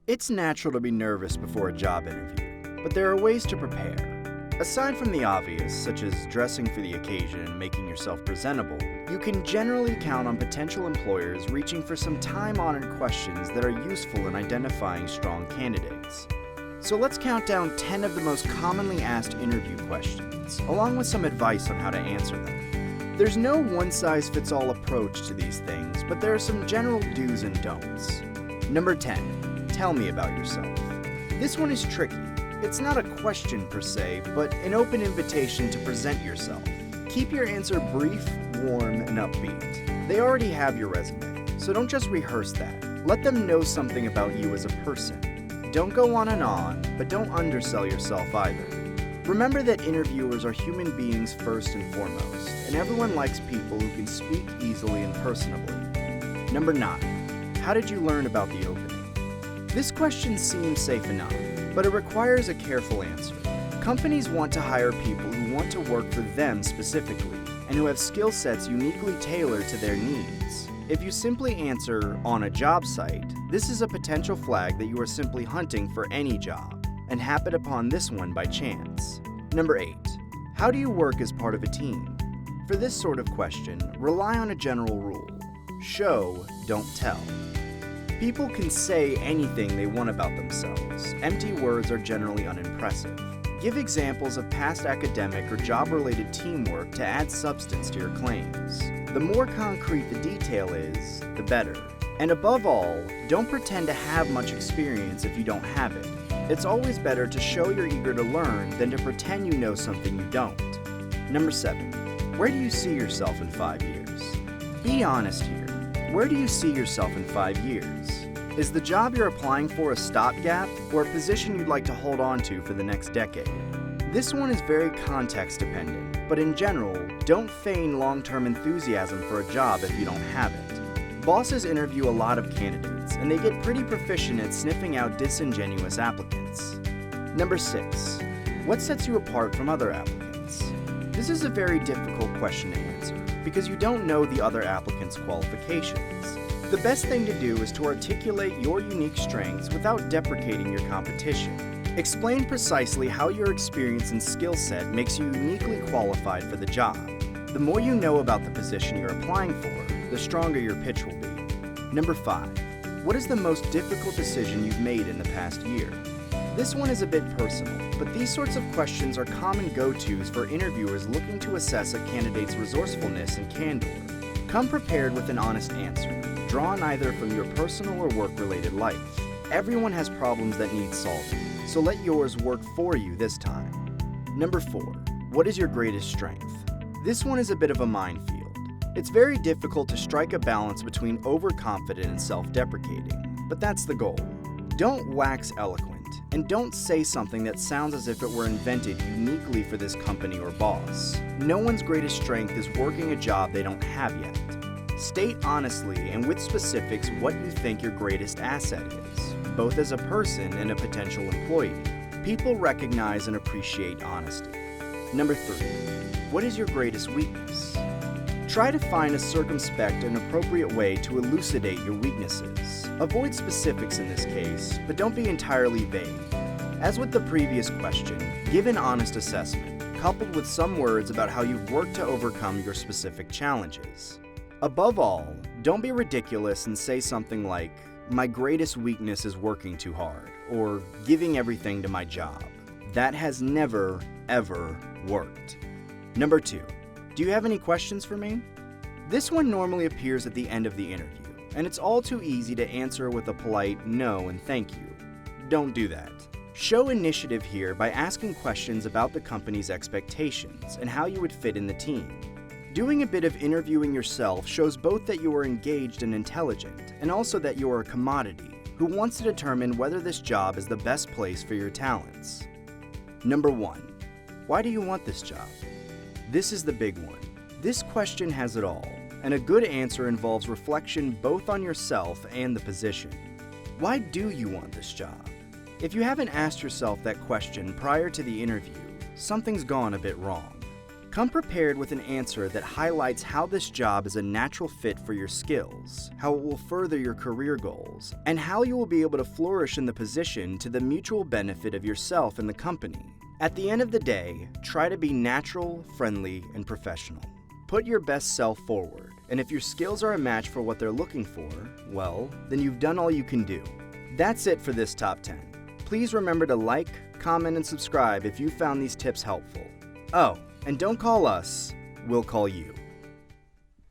It's natural to be nervous before a job interview, but there are ways to prepare. Aside from the obvious, such as dressing for the occasion and making yourself presentable, you can generally count on potential employers reaching for some time-honored questions that are useful in identifying strong candidates. So let's count down 10 of the most commonly asked interview questions, along with some advice on how to answer them. There's no one-size-fits-all approach to these things, but there are some general do's and don'ts. Number 10. Tell me about yourself. This one is tricky. It's not a question per se, but an open invitation to present yourself. Keep your answer brief, warm, and upbeat. They already have your resume, so don't just rehearse that. Let them know something about you as a person. Don't go on, but don't undersell yourself either. Remember that interviewers are human beings first and foremost, and everyone likes people who can speak easily and personably. Number 9. How did you learn about the opening? This question seems safe enough, but it requires a careful answer. Companies want to hire people who want to work for them specifically, and who have skill sets uniquely tailored to their needs. If you simply answer, on a job site, this is a potential flag that you are simply hunting for any job, and happen upon this one by chance. Number 8. How do you work as part of a team? For this sort of question, rely on a general rule. Show, don't tell. People can say anything they want about themselves. Empty words are generally unimpressive. Give examples of past academic or job-related teamwork to add substance to your claims. The more concrete the detail is, the better. And above all, don't pretend to have much experience if you don't have it. It's always better to show you're eager to learn than to pretend you know something you don't. Number 7. Where do you see yourself in 5 years? Be honest here. Where do you see yourself in 5 years? Is the job you're applying for a stopgap or a position you'd like to hold on to for the next decade? This one is very context dependent, but in general, don't feign long-term enthusiasm for a job if you don't have it. Bosses interview a lot of candidates, and they get pretty proficient at sniffing out disingenuous applicants. Number 6. What sets you apart from other applicants? This is a very difficult question to answer, because you don't know the other applicants' qualifications. The best thing to do is to articulate your unique strengths without deprecating your competition. Explain precisely how your experience and skill set makes you uniquely qualified for the job. The more you know about the position you're applying for, the stronger your pitch will be. Number 5. What is the most difficult decision you've made in the past year? This one is a bit personal, but these sorts of questions are common go-tos for interviewers looking to assess a candidate's resourcefulness and candor. Come prepared with an honest answer, drawn either from your personal or work-related life. Everyone has problems that need solving, so let yours work for you this time. Number 4. What is your greatest strength? This one is a bit of a minefield. It's very difficult to strike a balance between overconfident and self-deprecating, but that's the goal. Don't wax eloquent. And don't say something that sounds as if it were invented uniquely for this company or boss. No one's greatest strength is working a job they don't have yet. State honestly and with specifics what you think your greatest asset is, both as a person and a potential employee. People recognize and appreciate honesty. Number 3. What is your greatest weakness? Try to find a circumspect and appropriate way to elucidate your weaknesses. Avoid specifics in this case, but don't be entirely vague. As with the previous question, give an honest assessment, coupled with some words about how you've worked to overcome your specific challenges. Above all, don't be ridiculous and say something like, "My greatest weakness is working too hard," or "giving everything to my job." That has never, ever worked. Number 2. Do you have any questions for me? This one normally appears at the end of the interview, and it's all too easy to answer with a polite no and thank you. Don't do that. Show initiative here by asking questions about the company's expectations and how you would fit in the team. Doing a bit of interviewing yourself shows both that you are engaged and intelligent, and also that you are a commodity who wants to determine whether this job is the best place for your talents. Number 1. Why do you want this job? This is the big one. This question has it all, and a good answer involves reflection both on yourself and the position. Why do you want this job? If you haven't asked yourself that question prior to the interview, something's gone a bit wrong. Come prepared with an answer that highlights how this job is a natural fit for your skills, how it will further your career goals, and how you will be able to flourish in the position to the mutual benefit of yourself and the company. At the end of the day, try to be natural, friendly, and professional. Put your best self forward, and if your skills are a match for what they're looking for, well, then you've done all you can do. That's it for this top 10. Please remember to like, comment, and subscribe if you found these tips helpful. Oh, and don't call us, we'll call you.